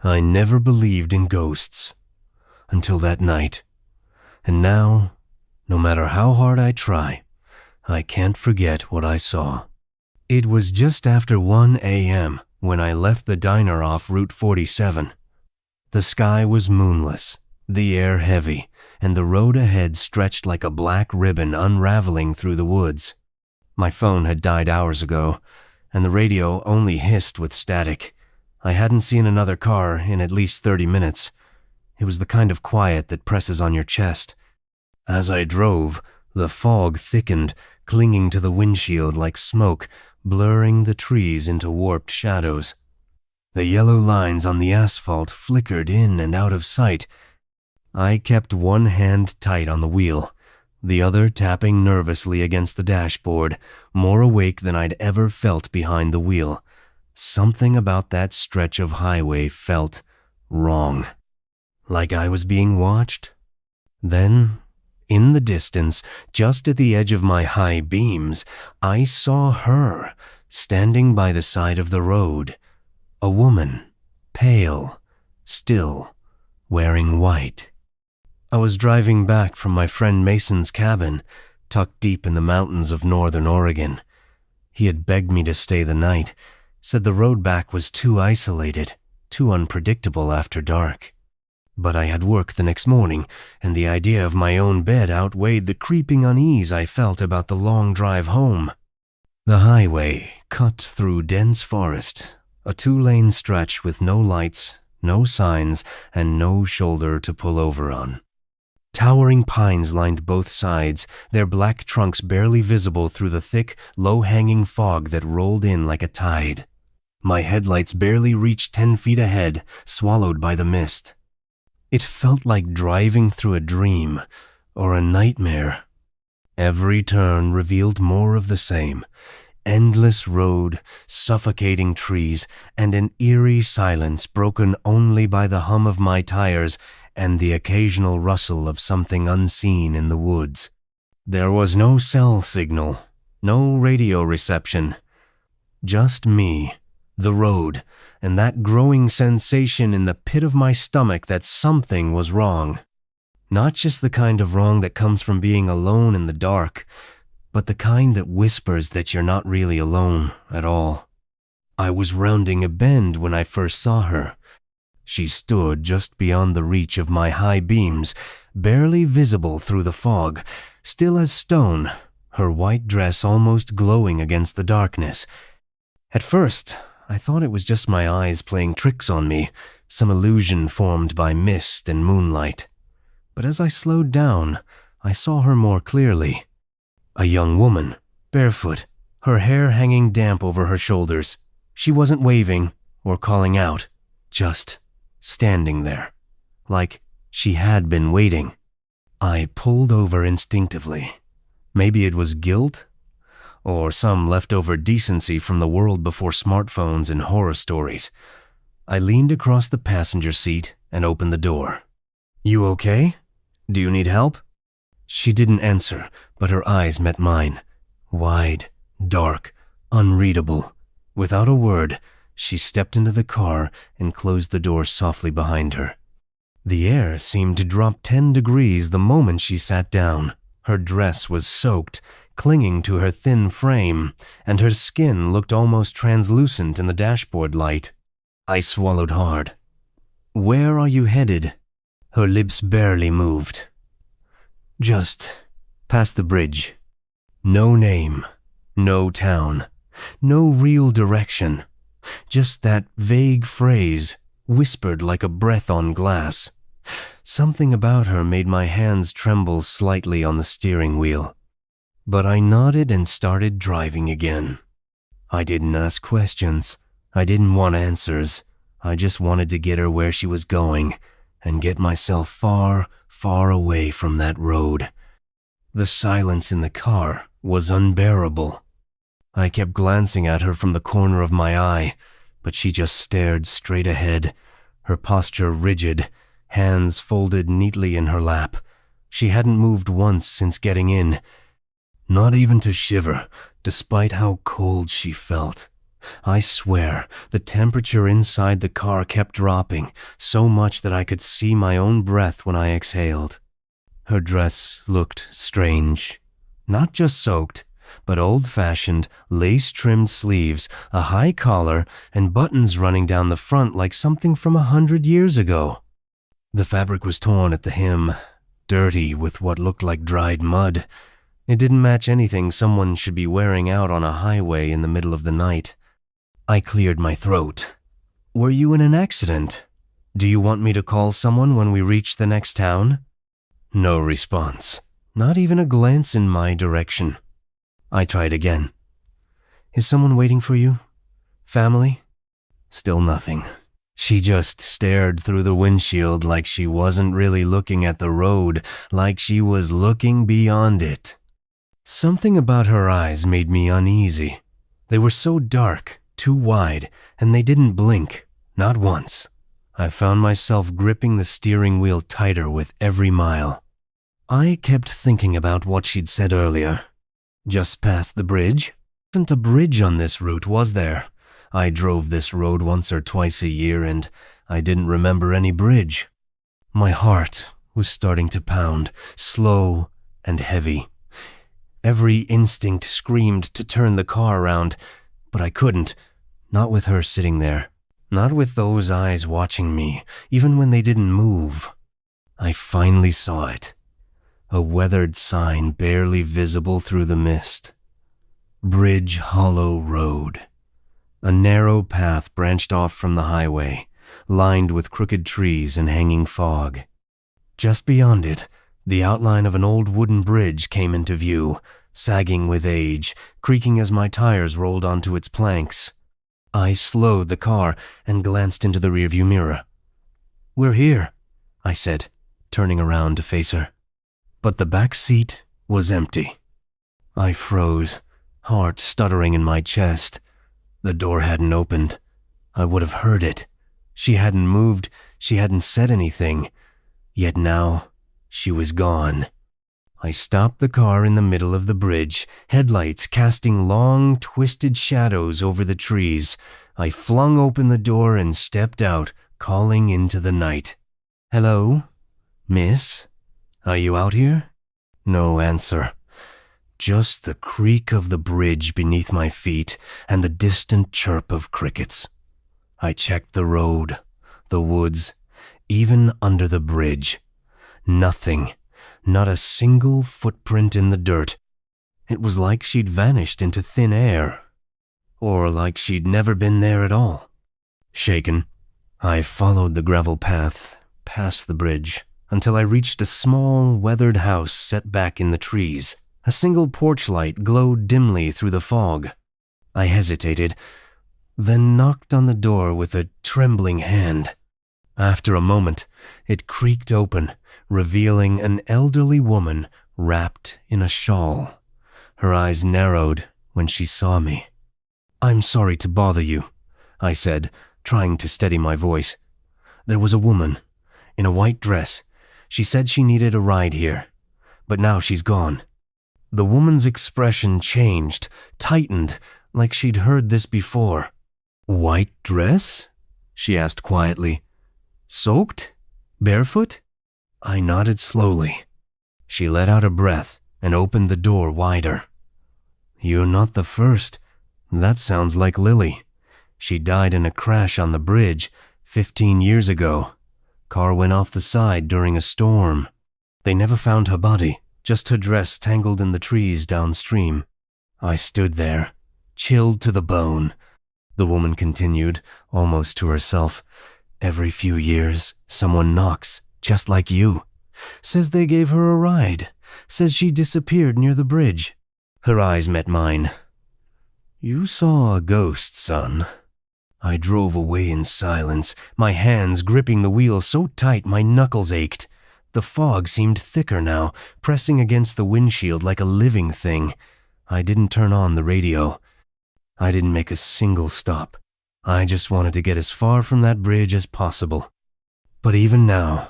I never believed in ghosts until that night. And now, no matter how hard I try, I can't forget what I saw. It was just after 1 a.m. when I left the diner off Route 47. The sky was moonless, the air heavy, and the road ahead stretched like a black ribbon unraveling through the woods. My phone had died hours ago, and the radio only hissed with static. I hadn't seen another car in at least 30 minutes. It was the kind of quiet that presses on your chest. As I drove, the fog thickened, clinging to the windshield like smoke, blurring the trees into warped shadows. The yellow lines on the asphalt flickered in and out of sight. I kept one hand tight on the wheel, the other tapping nervously against the dashboard, more awake than I'd ever felt behind the wheel. Something about that stretch of highway felt wrong. Like I was being watched. Then, in the distance, just at the edge of my high beams, I saw her, standing by the side of the road. A woman, pale, still, wearing white. I was driving back from my friend Mason's cabin, tucked deep in the mountains of northern Oregon. He had begged me to stay the night, said the road back was too isolated, too unpredictable after dark. But I had work the next morning, and the idea of my own bed outweighed the creeping unease I felt about the long drive home. The highway cut through dense forest, a 2-lane stretch with no lights, no signs, and no shoulder to pull over on. Towering pines lined both sides, their black trunks barely visible through the thick, low-hanging fog that rolled in like a tide. My headlights barely reached 10 feet ahead, swallowed by the mist. It felt like driving through a dream or a nightmare. Every turn revealed more of the same. Endless road, suffocating trees, and an eerie silence broken only by the hum of my tires and the occasional rustle of something unseen in the woods. There was no cell signal, no radio reception. Just me, the road, and that growing sensation in the pit of my stomach that something was wrong. Not just the kind of wrong that comes from being alone in the dark, but the kind that whispers that you're not really alone at all. I was rounding a bend when I first saw her. She stood just beyond the reach of my high beams, barely visible through the fog, still as stone, her white dress almost glowing against the darkness. At first, I thought it was just my eyes playing tricks on me, some illusion formed by mist and moonlight. But as I slowed down, I saw her more clearly. A young woman, barefoot, her hair hanging damp over her shoulders. She wasn't waving or calling out, just standing there, like she had been waiting. I pulled over instinctively. Maybe it was guilt, or some leftover decency from the world before smartphones and horror stories. I leaned across the passenger seat and opened the door. "You okay? Do you need help?" She didn't answer, but her eyes met mine. Wide, dark, unreadable. Without a word, she stepped into the car and closed the door softly behind her. The air seemed to drop 10 degrees the moment she sat down. Her dress was soaked, clinging to her thin frame, and her skin looked almost translucent in the dashboard light. I swallowed hard. "Where are you headed?" Her lips barely moved. "Just past the bridge." No name, no town, no real direction. Just that vague phrase, whispered like a breath on glass. Something about her made my hands tremble slightly on the steering wheel. But I nodded and started driving again. I didn't ask questions. I didn't want answers. I just wanted to get her where she was going and get myself far, far away from that road. The silence in the car was unbearable. I kept glancing at her from the corner of my eye, but she just stared straight ahead, her posture rigid, hands folded neatly in her lap. She hadn't moved once since getting in, not even to shiver, despite how cold she felt. I swear, the temperature inside the car kept dropping, so much that I could see my own breath when I exhaled. Her dress looked strange. Not just soaked, but old-fashioned, lace-trimmed sleeves, a high collar, and buttons running down the front like something from 100 years ago. The fabric was torn at the hem, dirty with what looked like dried mud. It didn't match anything someone should be wearing out on a highway in the middle of the night. I cleared my throat. "Were you in an accident? Do you want me to call someone when we reach the next town?" No response. Not even a glance in my direction. I tried again. "Is someone waiting for you? Family?" Still nothing. She just stared through the windshield like she wasn't really looking at the road, like she was looking beyond it. Something about her eyes made me uneasy. They were so dark, too wide, and they didn't blink, not once. I found myself gripping the steering wheel tighter with every mile. I kept thinking about what she'd said earlier. Just past the bridge? There wasn't a bridge on this route, was there? I drove this road once or twice a year, and I didn't remember any bridge. My heart was starting to pound, slow and heavy. Every instinct screamed to turn the car around, but I couldn't. Not with her sitting there. Not with those eyes watching me, even when they didn't move. I finally saw it. A weathered sign barely visible through the mist. Bridge Hollow Road. A narrow path branched off from the highway, lined with crooked trees and hanging fog. Just beyond it, the outline of an old wooden bridge came into view, sagging with age, creaking as my tires rolled onto its planks. I slowed the car and glanced into the rearview mirror. "We're here," I said, turning around to face her. But the back seat was empty. I froze, heart stuttering in my chest. The door hadn't opened. I would have heard it. She hadn't moved, she hadn't said anything. Yet now, she was gone. I stopped the car in the middle of the bridge, headlights casting long, twisted shadows over the trees. I flung open the door and stepped out, calling into the night. "Hello, miss? Are you out here?" No answer. Just the creak of the bridge beneath my feet and the distant chirp of crickets. I checked the road, the woods, even under the bridge. Nothing. Not a single footprint in the dirt. It was like she'd vanished into thin air. Or like she'd never been there at all. Shaken, I followed the gravel path past the bridge until I reached a small, weathered house set back in the trees. A single porch light glowed dimly through the fog. I hesitated, then knocked on the door with a trembling hand. After a moment, it creaked open, revealing an elderly woman wrapped in a shawl. Her eyes narrowed when she saw me. "I'm sorry to bother you," I said, trying to steady my voice. "There was a woman, in a white dress. She said she needed a ride here, but now she's gone." The woman's expression changed, tightened, like she'd heard this before. "White dress?" she asked quietly. "Soaked? Barefoot?" I nodded slowly. She let out a breath and opened the door wider. "You're not the first. That sounds like Lily. She died in a crash on the bridge 15 years ago. Car went off the side during a storm. They never found her body, just her dress tangled in the trees downstream." I stood there, chilled to the bone. The woman continued, almost to herself. "Every few years, someone knocks, just like you. Says they gave her a ride. Says she disappeared near the bridge." Her eyes met mine. "You saw a ghost, son." I drove away in silence, my hands gripping the wheel so tight my knuckles ached. The fog seemed thicker now, pressing against the windshield like a living thing. I didn't turn on the radio. I didn't make a single stop. I just wanted to get as far from that bridge as possible. But even now,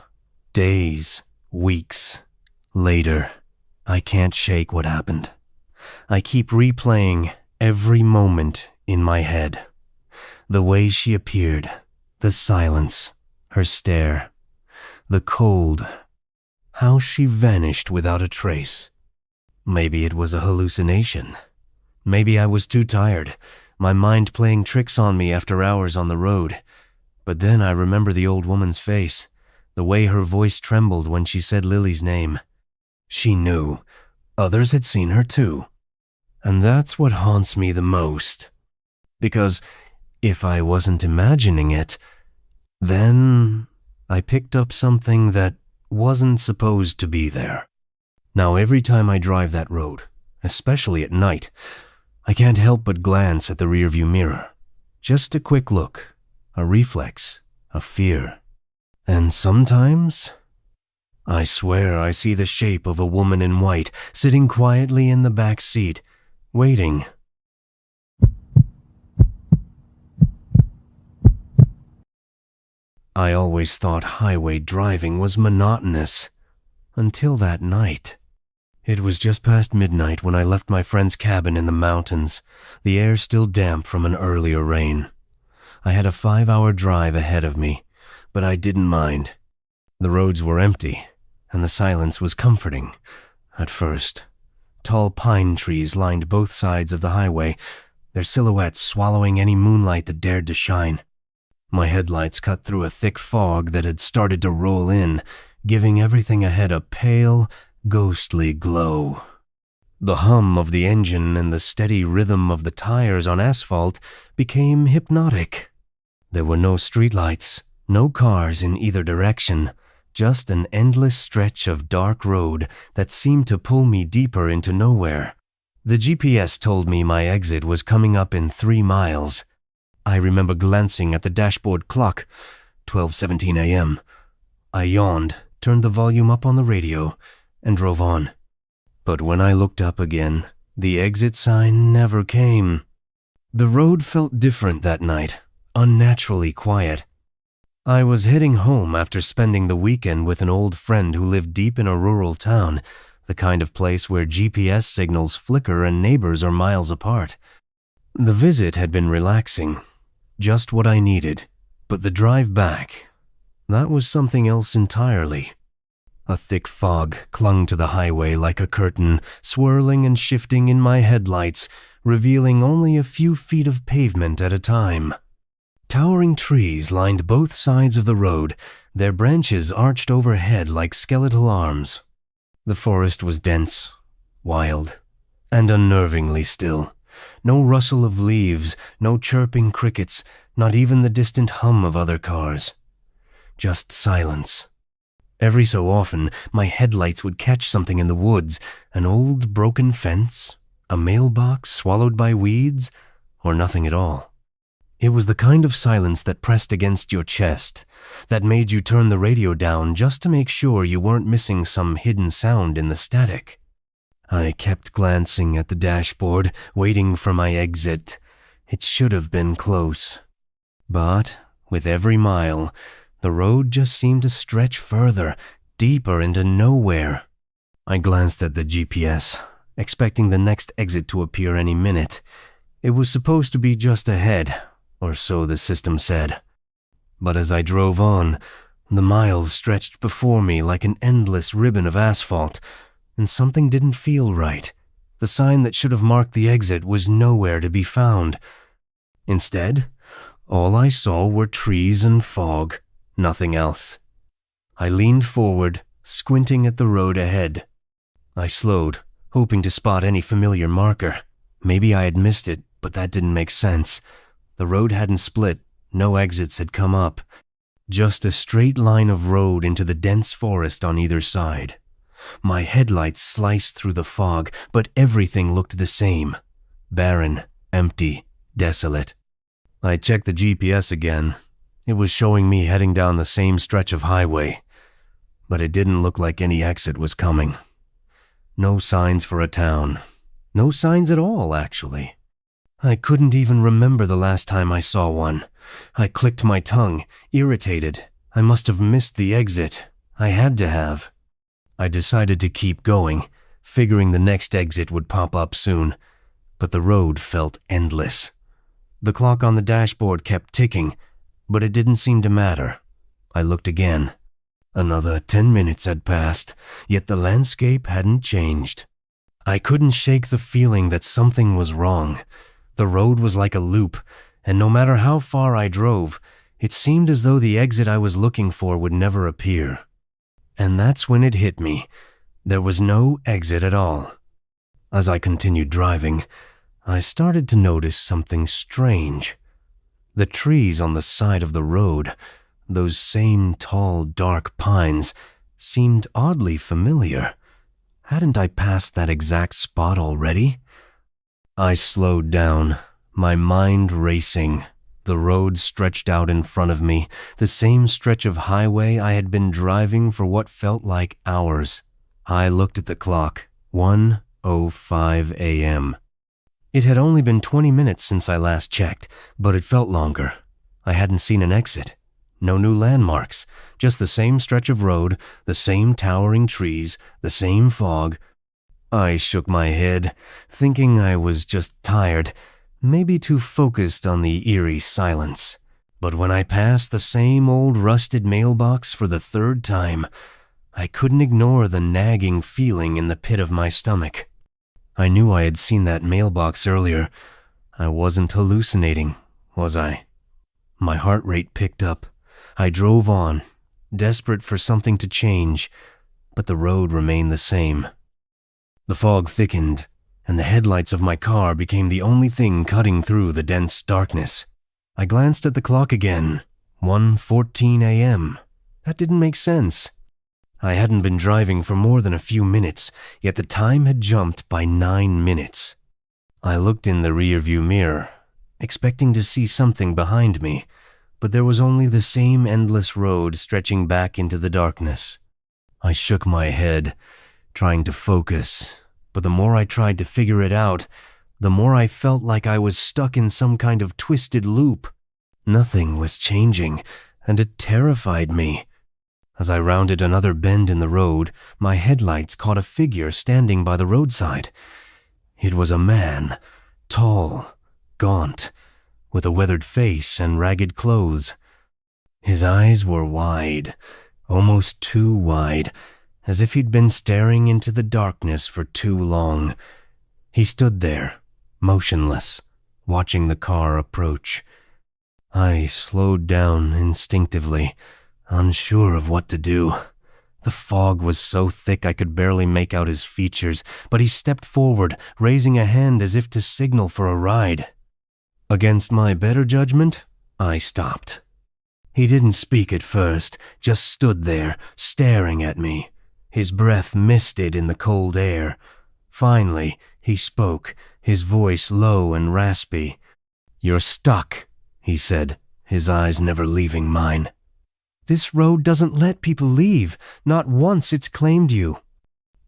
days, weeks later, I can't shake what happened. I keep replaying every moment in my head. The way she appeared, the silence, her stare, the cold, how she vanished without a trace. Maybe it was a hallucination. Maybe I was too tired, my mind playing tricks on me after hours on the road. But then I remember the old woman's face, the way her voice trembled when she said Lily's name. She knew. Others had seen her too. And that's what haunts me the most. Because if I wasn't imagining it, then I picked up something that wasn't supposed to be there. Now every time I drive that road, especially at night, I can't help but glance at the rearview mirror. Just a quick look, a reflex, a fear. And sometimes, I swear I see the shape of a woman in white sitting quietly in the back seat, waiting. I always thought highway driving was monotonous, until that night. It was just past midnight when I left my friend's cabin in the mountains, the air still damp from an earlier rain. I had a 5-hour drive ahead of me, but I didn't mind. The roads were empty, and the silence was comforting, at first. Tall pine trees lined both sides of the highway, their silhouettes swallowing any moonlight that dared to shine. My headlights cut through a thick fog that had started to roll in, giving everything ahead a pale, ghostly glow. The hum of the engine and the steady rhythm of the tires on asphalt became hypnotic. There were no streetlights, no cars in either direction, just an endless stretch of dark road that seemed to pull me deeper into nowhere. The GPS told me my exit was coming up in 3 miles. I remember glancing at the dashboard clock, 12:17 a.m. I yawned, turned the volume up on the radio, and drove on. But when I looked up again, the exit sign never came. The road felt different that night, unnaturally quiet. I was heading home after spending the weekend with an old friend who lived deep in a rural town, the kind of place where GPS signals flicker and neighbors are miles apart. The visit had been relaxing, just what I needed, but the drive back, that was something else entirely. A thick fog clung to the highway like a curtain, swirling and shifting in my headlights, revealing only a few feet of pavement at a time. Towering trees lined both sides of the road, their branches arched overhead like skeletal arms. The forest was dense, wild, and unnervingly still. No rustle of leaves, no chirping crickets, not even the distant hum of other cars. Just silence. Every so often, my headlights would catch something in the woods, an old broken fence, a mailbox swallowed by weeds, or nothing at all. It was the kind of silence that pressed against your chest, that made you turn the radio down just to make sure you weren't missing some hidden sound in the static. I kept glancing at the dashboard, waiting for my exit. It should have been close. But with every mile, the road just seemed to stretch further, deeper into nowhere. I glanced at the GPS, expecting the next exit to appear any minute. It was supposed to be just ahead, or so the system said. But as I drove on, the miles stretched before me like an endless ribbon of asphalt, and something didn't feel right. The sign that should have marked the exit was nowhere to be found. Instead, all I saw were trees and fog, nothing else. I leaned forward, squinting at the road ahead. I slowed, hoping to spot any familiar marker. Maybe I had missed it, but that didn't make sense. The road hadn't split, no exits had come up. Just a straight line of road into the dense forest on either side. My headlights sliced through the fog, but everything looked the same. Barren, empty, desolate. I checked the GPS again. It was showing me heading down the same stretch of highway, but it didn't look like any exit was coming. No signs for a town. No signs at all, actually. I couldn't even remember the last time I saw one. I clicked my tongue, irritated. I must have missed the exit. I had to have. I decided to keep going, figuring the next exit would pop up soon, but the road felt endless. The clock on the dashboard kept ticking, but it didn't seem to matter. I looked again. Another 10 minutes had passed, yet the landscape hadn't changed. I couldn't shake the feeling that something was wrong. The road was like a loop, and no matter how far I drove, it seemed as though the exit I was looking for would never appear. And that's when it hit me. There was no exit at all. As I continued driving, I started to notice something strange. The trees on the side of the road, those same tall, dark pines, seemed oddly familiar. Hadn't I passed that exact spot already? I slowed down, my mind racing. The road stretched out in front of me, the same stretch of highway I had been driving for what felt like hours. I looked at the clock, 1:05 a.m. It had only been 20 minutes since I last checked, but it felt longer. I hadn't seen an exit. No new landmarks, just the same stretch of road, the same towering trees, the same fog. I shook my head, thinking I was just tired, maybe too focused on the eerie silence. But when I passed the same old rusted mailbox for the third time, I couldn't ignore the nagging feeling in the pit of my stomach. I knew I had seen that mailbox earlier. I wasn't hallucinating, was I? My heart rate picked up. I drove on, desperate for something to change, but the road remained the same. The fog thickened, and the headlights of my car became the only thing cutting through the dense darkness. I glanced at the clock again, 1:14 a.m. That didn't make sense. I hadn't been driving for more than a few minutes, yet the time had jumped by 9 minutes. I looked in the rearview mirror, expecting to see something behind me, but there was only the same endless road stretching back into the darkness. I shook my head, trying to focus, but the more I tried to figure it out, the more I felt like I was stuck in some kind of twisted loop. Nothing was changing, and it terrified me. As I rounded another bend in the road, my headlights caught a figure standing by the roadside. It was a man, tall, gaunt, with a weathered face and ragged clothes. His eyes were wide, almost too wide, as if he'd been staring into the darkness for too long. He stood there, motionless, watching the car approach. I slowed down instinctively, unsure of what to do. The fog was so thick I could barely make out his features, but he stepped forward, raising a hand as if to signal for a ride. Against my better judgment, I stopped. He didn't speak at first, just stood there, staring at me. His breath misted in the cold air. Finally, he spoke, his voice low and raspy. "You're stuck," he said, his eyes never leaving mine. "This road doesn't let people leave. Not once it's claimed you."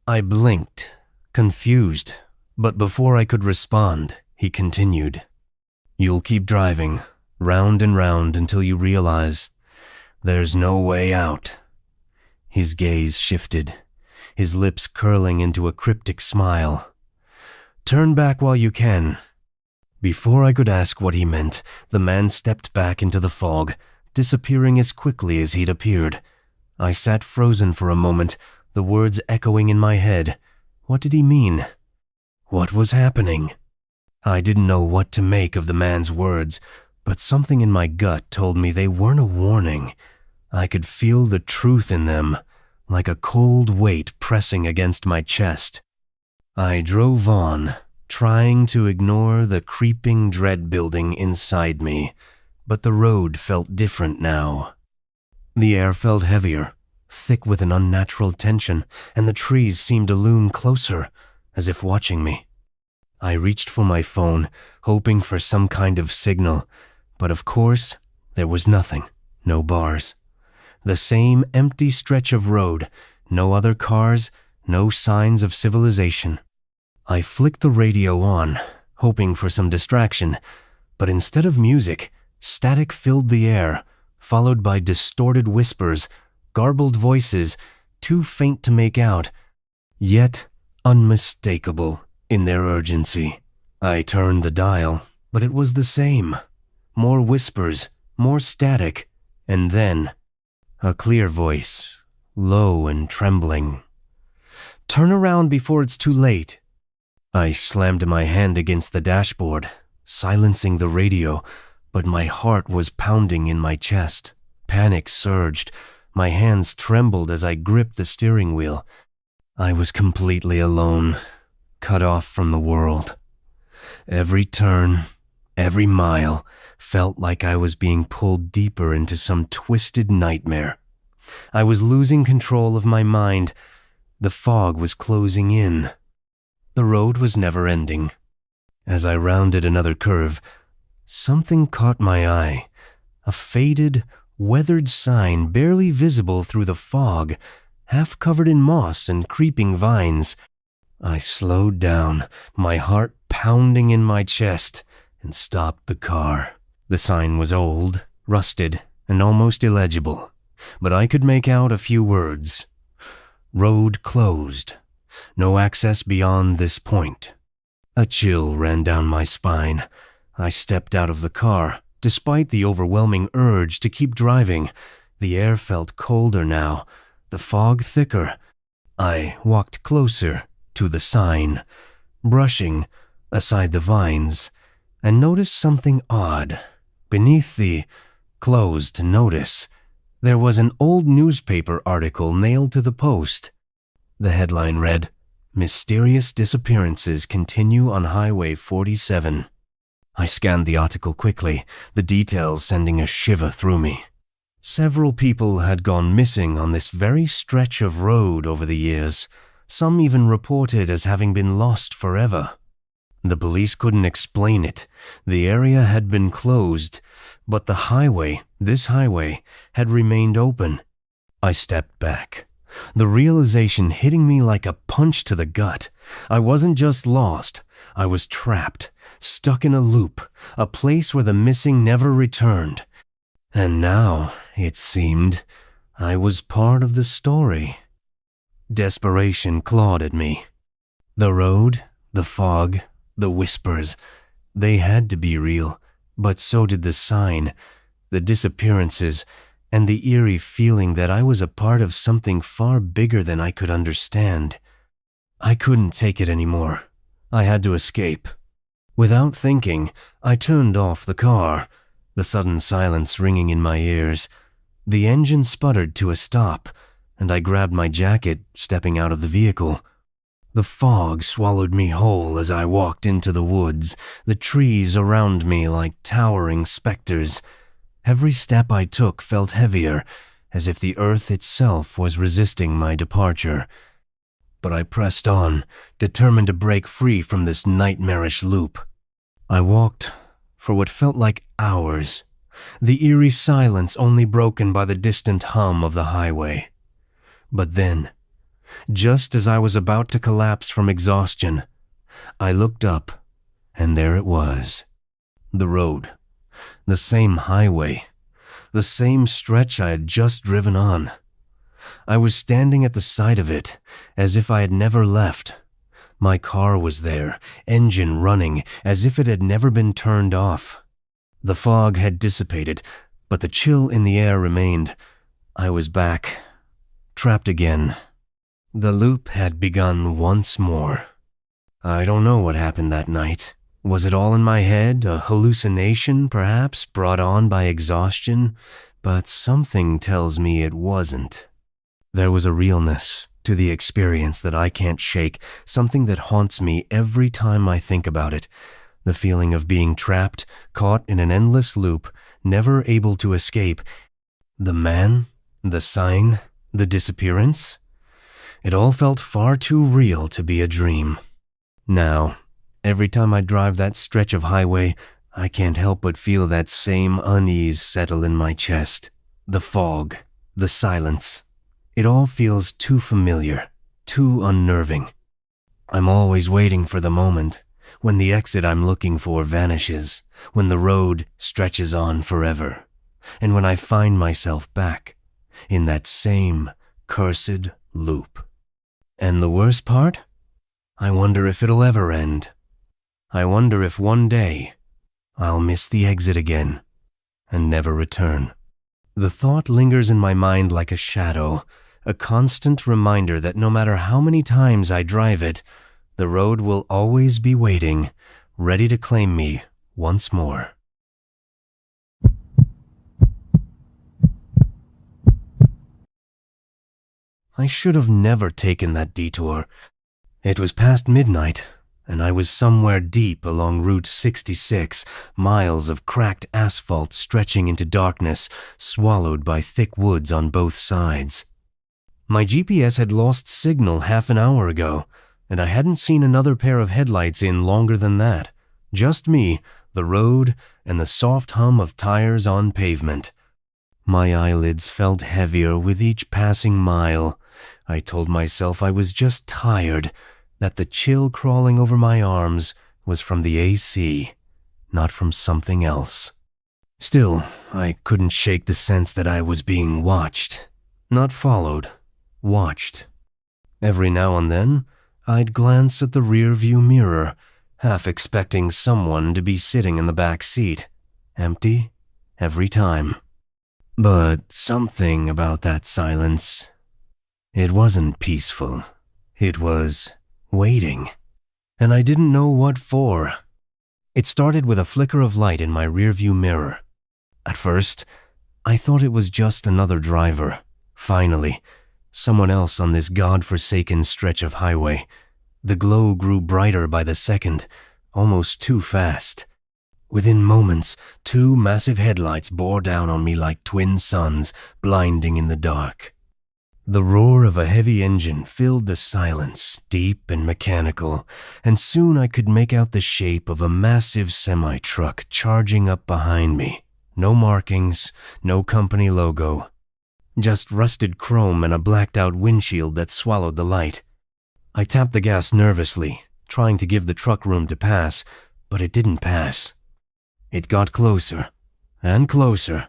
I blinked, confused, but before I could respond, he continued. "You'll keep driving, round and round until you realize there's no way out." His gaze shifted, his lips curling into a cryptic smile. "Turn back while you can." Before I could ask what he meant, the man stepped back into the fog, disappearing as quickly as he'd appeared. I sat frozen for a moment, the words echoing in my head. What did he mean? What was happening? I didn't know what to make of the man's words, but something in my gut told me they weren't a warning. I could feel the truth in them, like a cold weight pressing against my chest. I drove on, trying to ignore the creeping dread building inside me, but the road felt different now. The air felt heavier, thick with an unnatural tension, and the trees seemed to loom closer, as if watching me. I reached for my phone, hoping for some kind of signal, but of course, there was nothing, no bars. The same empty stretch of road, no other cars, no signs of civilization. I flicked the radio on, hoping for some distraction, but instead of music, static filled the air, followed by distorted whispers, garbled voices, too faint to make out, yet unmistakable in their urgency. I turned the dial, but it was the same. more whispers, more static, and then a clear voice, low and trembling. "Turn around before it's too late." I slammed my hand against the dashboard, silencing the radio, but my heart was pounding in my chest. Panic surged. My hands trembled as I gripped the steering wheel. I was completely alone, cut off from the world. Every turn, every mile, felt like I was being pulled deeper into some twisted nightmare. I was losing control of my mind. The fog was closing in. The road was never ending. As I rounded another curve, something caught my eye. A faded, weathered sign barely visible through the fog, half covered in moss and creeping vines. I slowed down, my heart pounding in my chest, and stopped the car. The sign was old, rusted, and almost illegible, but I could make out a few words. "Road closed. No access beyond this point." A chill ran down my spine. I stepped out of the car, despite the overwhelming urge to keep driving. The air felt colder now, the fog thicker. I walked closer to the sign, brushing aside the vines, and noticed something odd. Beneath the closed notice, there was an old newspaper article nailed to the post. The headline read, "Mysterious disappearances continue on Highway 47. I scanned the article quickly, the details sending a shiver through me. Several people had gone missing on this very stretch of road over the years, some even reported as having been lost forever. The police couldn't explain it. The area had been closed, but this highway, had remained open. I stepped back, the realization hitting me like a punch to the gut. I wasn't just lost, I was trapped, stuck in a loop, a place where the missing never returned. And now, it seemed, I was part of the story. Desperation clawed at me. The road, the fog, the whispers, they had to be real, but so did the sign, the disappearances, and the eerie feeling that I was a part of something far bigger than I could understand. I couldn't take it anymore. I had to escape. Without thinking, I turned off the car, the sudden silence ringing in my ears. The engine sputtered to a stop, and I grabbed my jacket, stepping out of the vehicle. The fog swallowed me whole as I walked into the woods, the trees around me like towering specters. Every step I took felt heavier, as if the earth itself was resisting my departure. But I pressed on, determined to break free from this nightmarish loop. I walked for what felt like hours, the eerie silence only broken by the distant hum of the highway. But then, just as I was about to collapse from exhaustion, I looked up, and there it was. The road. The same highway. The same stretch I had just driven on. I was standing at the side of it, as if I had never left. My car was there, engine running, as if it had never been turned off. The fog had dissipated, but the chill in the air remained. I was back, trapped again. The loop had begun once more. I don't know what happened that night. Was it all in my head, a hallucination perhaps brought on by exhaustion? But something tells me it wasn't. There was a realness to the experience that I can't shake, something that haunts me every time I think about it. The feeling of being trapped, caught in an endless loop, never able to escape. The man, the sign, the disappearance. It all felt far too real to be a dream. Now, every time I drive that stretch of highway, I can't help but feel that same unease settle in my chest. The fog, the silence. It all feels too familiar, too unnerving. I'm always waiting for the moment when the exit I'm looking for vanishes, when the road stretches on forever, and when I find myself back in that same cursed loop. And the worst part? I wonder if it'll ever end. I wonder if one day I'll miss the exit again and never return. The thought lingers in my mind like a shadow, a constant reminder that no matter how many times I drive it, the road will always be waiting, ready to claim me once more. I should have never taken that detour. It was past midnight, and I was somewhere deep along Route 66, miles of cracked asphalt stretching into darkness, swallowed by thick woods on both sides. My GPS had lost signal half an hour ago, and I hadn't seen another pair of headlights in longer than that. Just me, the road, and the soft hum of tires on pavement. My eyelids felt heavier with each passing mile. I told myself I was just tired, that the chill crawling over my arms was from the AC, not from something else. Still, I couldn't shake the sense that I was being watched. Not followed, watched. Every now and then, I'd glance at the rear-view mirror, half expecting someone to be sitting in the back seat. Empty every time. But something about that silence, it wasn't peaceful. It was waiting, and I didn't know what for. It started with a flicker of light in my rearview mirror. At first, I thought it was just another driver. Finally, someone else on this god-forsaken stretch of highway. The glow grew brighter by the second, almost too fast. Within moments, two massive headlights bore down on me like twin suns, blinding in the dark. The roar of a heavy engine filled the silence, deep and mechanical, and soon I could make out the shape of a massive semi-truck charging up behind me. No markings, no company logo. Just rusted chrome and a blacked-out windshield that swallowed the light. I tapped the gas nervously, trying to give the truck room to pass, but it didn't pass. It got closer and closer.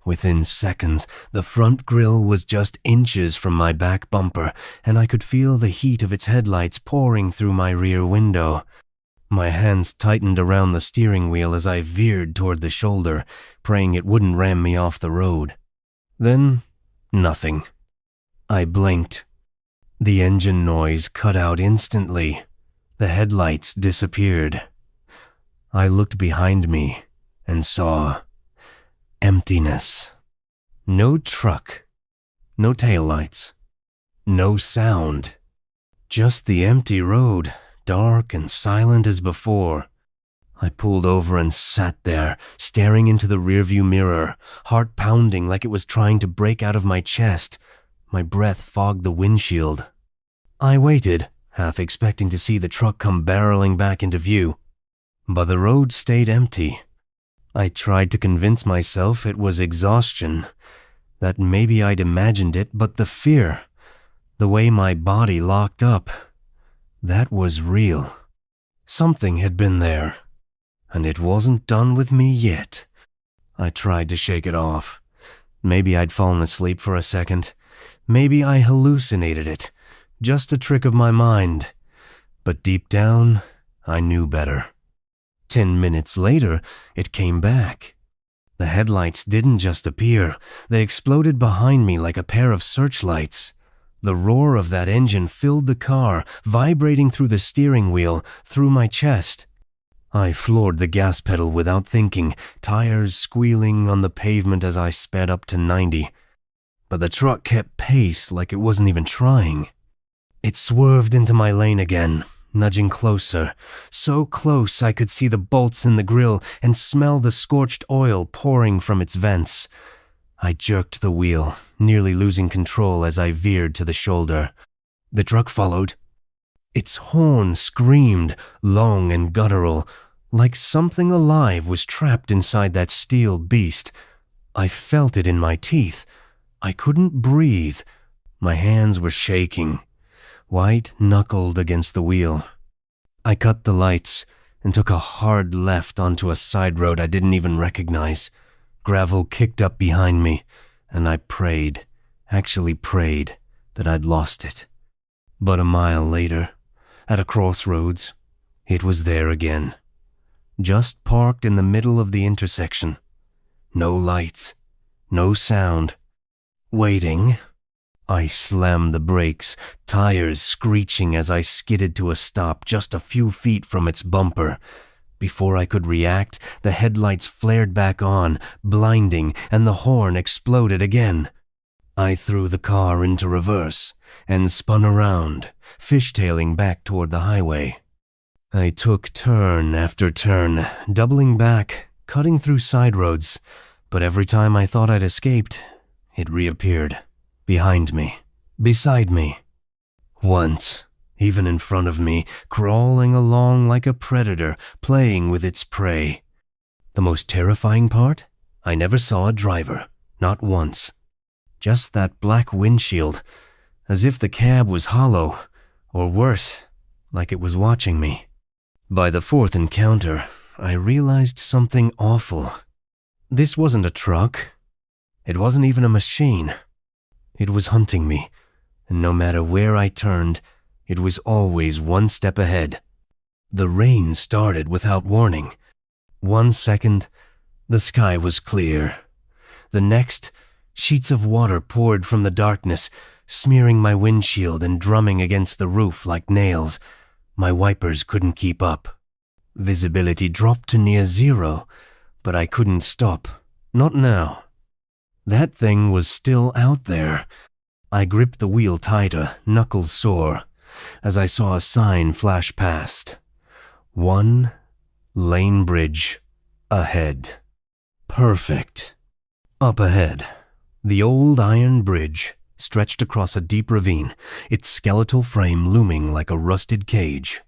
Within seconds, the front grille was just inches from my back bumper, and I could feel the heat of its headlights pouring through my rear window. My hands tightened around the steering wheel as I veered toward the shoulder, praying it wouldn't ram me off the road. Then, nothing. I blinked. The engine noise cut out instantly. The headlights disappeared. I looked behind me and saw emptiness. No truck, no taillights, no sound. Just the empty road, dark and silent as before. I pulled over and sat there, staring into the rearview mirror, heart pounding like it was trying to break out of my chest. My breath fogged the windshield. I waited, half expecting to see the truck come barreling back into view. But the road stayed empty. I tried to convince myself it was exhaustion, that maybe I'd imagined it, but the fear, the way my body locked up, that was real. Something had been there, and it wasn't done with me yet. I tried to shake it off. Maybe I'd fallen asleep for a second. Maybe I hallucinated it, just a trick of my mind. But deep down, I knew better. 10 minutes later, it came back. The headlights didn't just appear, they exploded behind me like a pair of searchlights. The roar of that engine filled the car, vibrating through the steering wheel, through my chest. I floored the gas pedal without thinking, tires squealing on the pavement as I sped up to 90. But the truck kept pace like it wasn't even trying. It swerved into my lane again, nudging closer, so close I could see the bolts in the grille and smell the scorched oil pouring from its vents. I jerked the wheel, nearly losing control as I veered to the shoulder. The truck followed. Its horn screamed, long and guttural, like something alive was trapped inside that steel beast. I felt it in my teeth. I couldn't breathe. My hands were shaking, white-knuckled against the wheel. I cut the lights and took a hard left onto a side road I didn't even recognize. Gravel kicked up behind me, and I prayed, actually prayed, that I'd lost it. But a mile later, at a crossroads, it was there again. just parked in the middle of the intersection. No lights, no sound. Waiting. I slammed the brakes, tires screeching as I skidded to a stop just a few feet from its bumper. Before I could react, the headlights flared back on, blinding, and the horn exploded again. I threw the car into reverse and spun around, fishtailing back toward the highway. I took turn after turn, doubling back, cutting through side roads, but every time I thought I'd escaped, it reappeared, behind me, beside me. Once, even in front of me, crawling along like a predator, playing with its prey. The most terrifying part? I never saw a driver, not once. Just that black windshield, as if the cab was hollow, or worse, like it was watching me. By the fourth encounter, I realized something awful. This wasn't a truck. It wasn't even a machine. It was hunting me, and no matter where I turned, it was always one step ahead. The rain started without warning. 1 second, the sky was clear. The next, sheets of water poured from the darkness, smearing my windshield and drumming against the roof like nails. My wipers couldn't keep up. Visibility dropped to near zero, but I couldn't stop. Not now. That thing was still out there. I gripped the wheel tighter, knuckles sore, as I saw a sign flash past. 1 lane bridge ahead. Perfect. Up ahead, the old iron bridge stretched across a deep ravine, its skeletal frame looming like a rusted cage.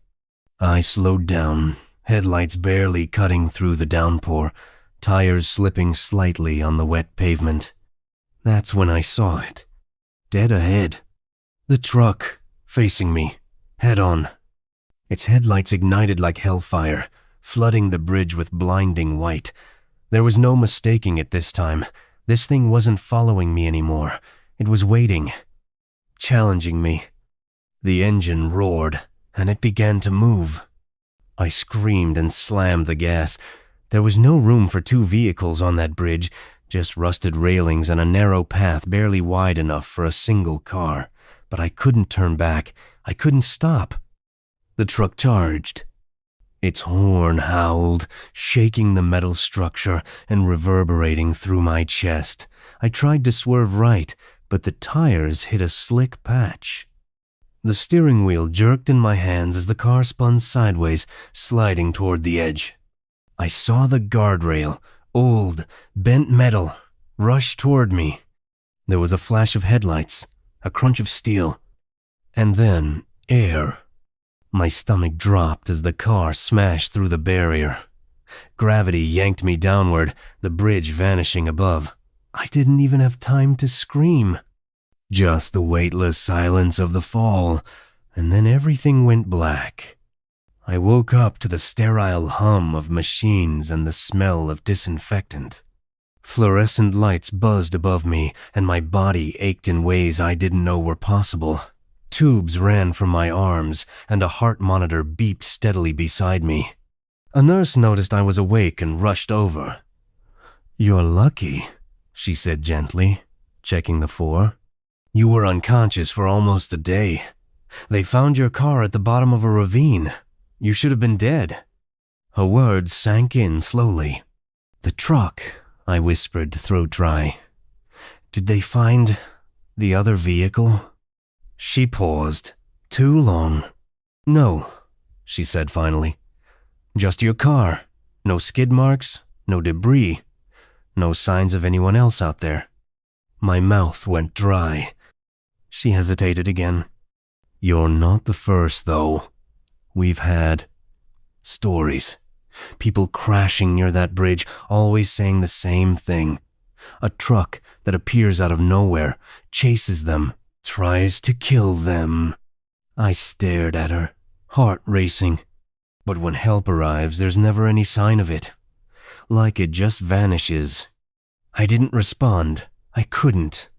I slowed down, headlights barely cutting through the downpour, tires slipping slightly on the wet pavement. That's when I saw it. Dead ahead. The truck, facing me, head on. Its headlights ignited like hellfire, flooding the bridge with blinding white. There was no mistaking it this time. This thing wasn't following me anymore. It was waiting, challenging me. The engine roared, and it began to move. I screamed and slammed the gas. There was no room for 2 vehicles on that bridge, just rusted railings and a narrow path barely wide enough for a single car. But I couldn't turn back. I couldn't stop. The truck charged. Its horn howled, shaking the metal structure and reverberating through my chest. I tried to swerve right, but the tires hit a slick patch. The steering wheel jerked in my hands as the car spun sideways, sliding toward the edge. I saw the guardrail, old, bent metal, rush toward me. There was a flash of headlights, a crunch of steel, and then air. My stomach dropped as the car smashed through the barrier. Gravity yanked me downward, the bridge vanishing above. I didn't even have time to scream. Just the weightless silence of the fall, and then everything went black. I woke up to the sterile hum of machines and the smell of disinfectant. Fluorescent lights buzzed above me, and my body ached in ways I didn't know were possible. Tubes ran from my arms, and a heart monitor beeped steadily beside me. A nurse noticed I was awake and rushed over. "You're lucky," she said gently, checking the 4. "You were unconscious for almost a day. They found your car at the bottom of a ravine. You should have been dead." Her words sank in slowly. "The truck," I whispered, throat dry. "Did they find the other vehicle?" She paused. Too long. "No," she said finally. "Just your car. No skid marks, no debris, no signs of anyone else out there." My mouth went dry. She hesitated again. "You're not the first, though. We've had stories. People crashing near that bridge, always saying the same thing. A truck that appears out of nowhere, chases them, tries to kill them." I stared at her, heart racing. But when help arrives, there's never any sign of it. Like it just vanishes. I didn't respond. I couldn't.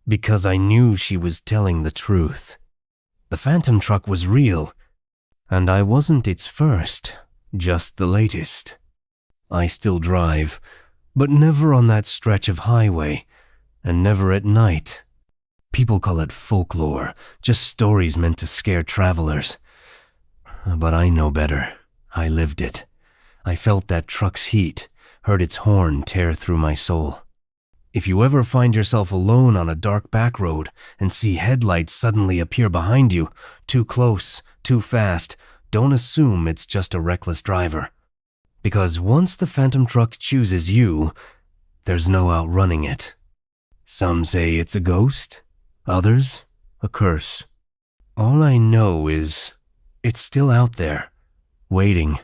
Because I knew she was telling the truth. The phantom truck was real, and I wasn't its first, just the latest. I still drive, but never on that stretch of highway, and never at night. People call it folklore, just stories meant to scare travelers. But I know better. I lived it. I felt that truck's heat, heard its horn tear through my soul. If you ever find yourself alone on a dark back road and see headlights suddenly appear behind you, too close, too fast, don't assume it's just a reckless driver. Because once the phantom truck chooses you, there's no outrunning it. Some say it's a ghost, others a curse. All I know is it's still out there, waiting,